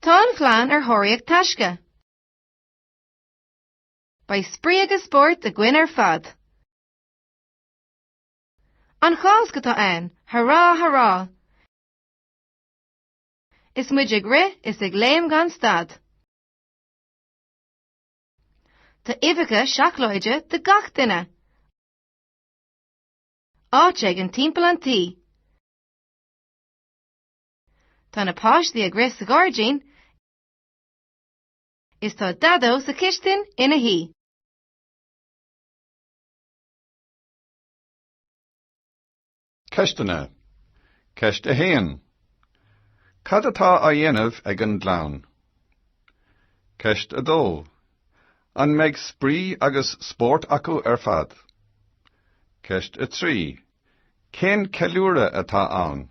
Tá an chláán Tóraíocht Taisce. By sprí agus sport a gcuin fad. An chás go tá ann, hurrá, hurrá. Is muid ag ri is ag léim gan stad. Tá ifice seachlóide de gach duine. Áit ag an timpeall an tí. Tá na páistí ag ri sa gáirgin, is tá dadó sa chistin ina hí. Ceistena. Ceist a héan. Cad atá a dhéanamh ag an dlán. Ceist a dó. An meid sprí agus sport acu fad. Ceist a trí. Cén ceiliúradh atá ann.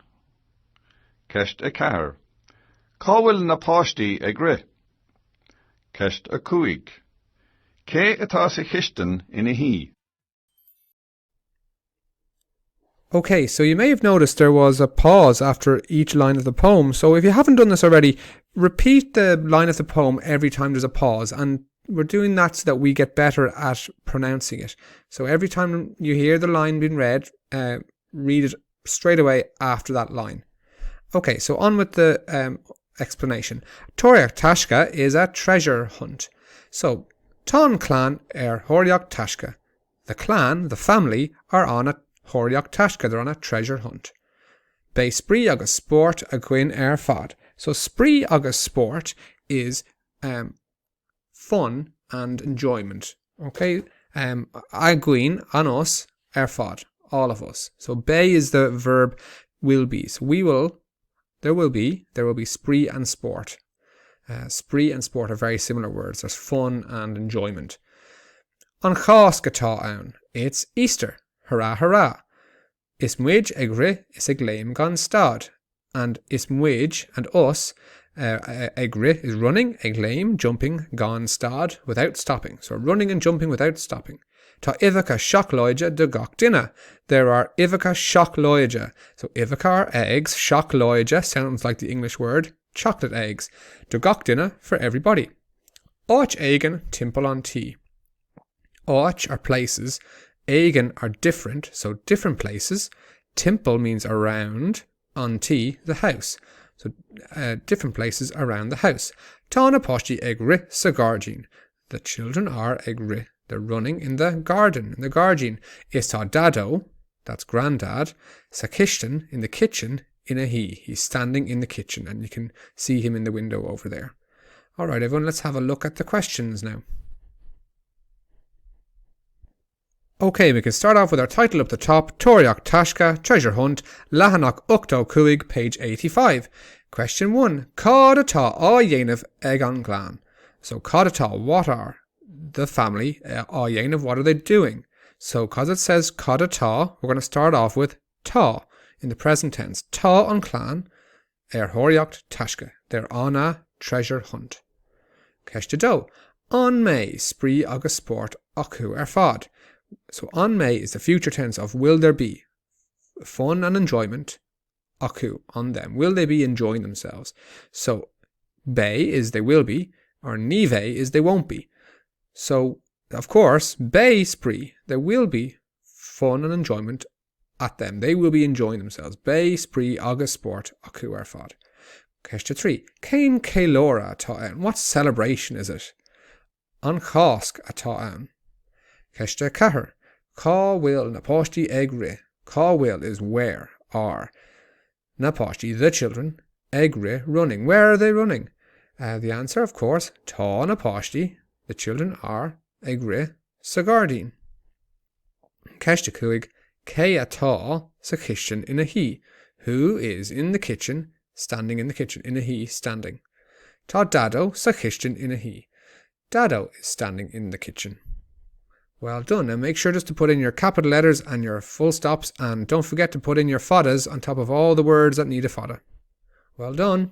Ceist a ceathair. Cá bhfuil na páistí ag ri. Ceist a cúig. Cé atá sa chistin ina hí. Okay, so you may have noticed there was a pause after each line of the poem. So if you haven't done this already, repeat the line of the poem every time there's a pause. And we're doing that so that we get better at pronouncing it. So every time you hear the line being read, read it straight away after that line. Okay, so on with the explanation. Tóraíocht Taisce is a treasure hunt. So, tá an chláán Tóraíocht Taisce. The clan, the family, are on a Tóraíocht Taisce, they're on a treasure hunt. Bei sprí agus sport a gcuin fad. So sprí agus sport is fun and enjoyment. Okay, a gcuin an us fad, all of us. So bei is the verb will be. So there will be spree and sport. Spree and sport are very similar words. There's fun and enjoyment. An chás go tá ann. It's Easter. Hurrah, hurrah. Is muid ag ri is ag léim gan stad. And is muid and us ag ri is running, ag léim, jumping, gan stad without stopping. So running and jumping without stopping. Tá ifice seachlóide de gach duine. There are ifice seachlóide. So ifice are eggs, seachlóide sounds like the English word, chocolate eggs. De gach duine for everybody. Áit éigean timpeall an tí. Áit are places, éigean are different, so different places. Timpeall means around, an tí, the house. So different places around the house. Tá na páistí ag ri sa gáirgin. The children are ag ri. They're running in the garden, in the garden. Is tá dadó, that's granddad, sa chistin, in the kitchen, ina hí. He's standing in the kitchen, and you can see him in the window over there. All right, everyone, let's have a look at the questions now. Okay, we can start off with our title up the top, Tóraíocht Taisce, Treasure Hunt, Leathanach Uchtó Cuaig, page 85. Question 1. Cad atá á dhéanamh ag an glán. So cad atá, what are the family á dhéanamh, what are they doing? So because it says cad atá, we're going to start off with tá in the present tense. Tá an clan Tóraíocht Taisce. They're on a treasure hunt. Ceiste dó. An mé spree agus sport acu fad. So an mé is the future tense of will there be fun and enjoyment acu on them. Will they be enjoying themselves? So bei is they will be, or nive is they won't be. So of course bei spree, there will be fun and enjoyment at them. They will be enjoying themselves. Bei spree agus sport acu fad. Ceiste 3. Cén céilóra atá ann. What celebration is it? An chásc atá ann. Ceiste 4. Cá bhfuil na páistí ag ri. Cá bhfuil is where, are. Na páistí, the children, ag ri, running. Where are they running? The answer, of course, tá na páistí, the children are ag ri sa gáirgin. Ceiste 5. Cé atá sa chistin ina hí. Who is in the kitchen, standing in the kitchen, ina hí, standing. Tá dadó sa chistin ina hí. Dadó is standing in the kitchen. Well done, and make sure just to put in your capital letters and your full stops, and don't forget to put in your foddas on top of all the words that need a fodda. Well done.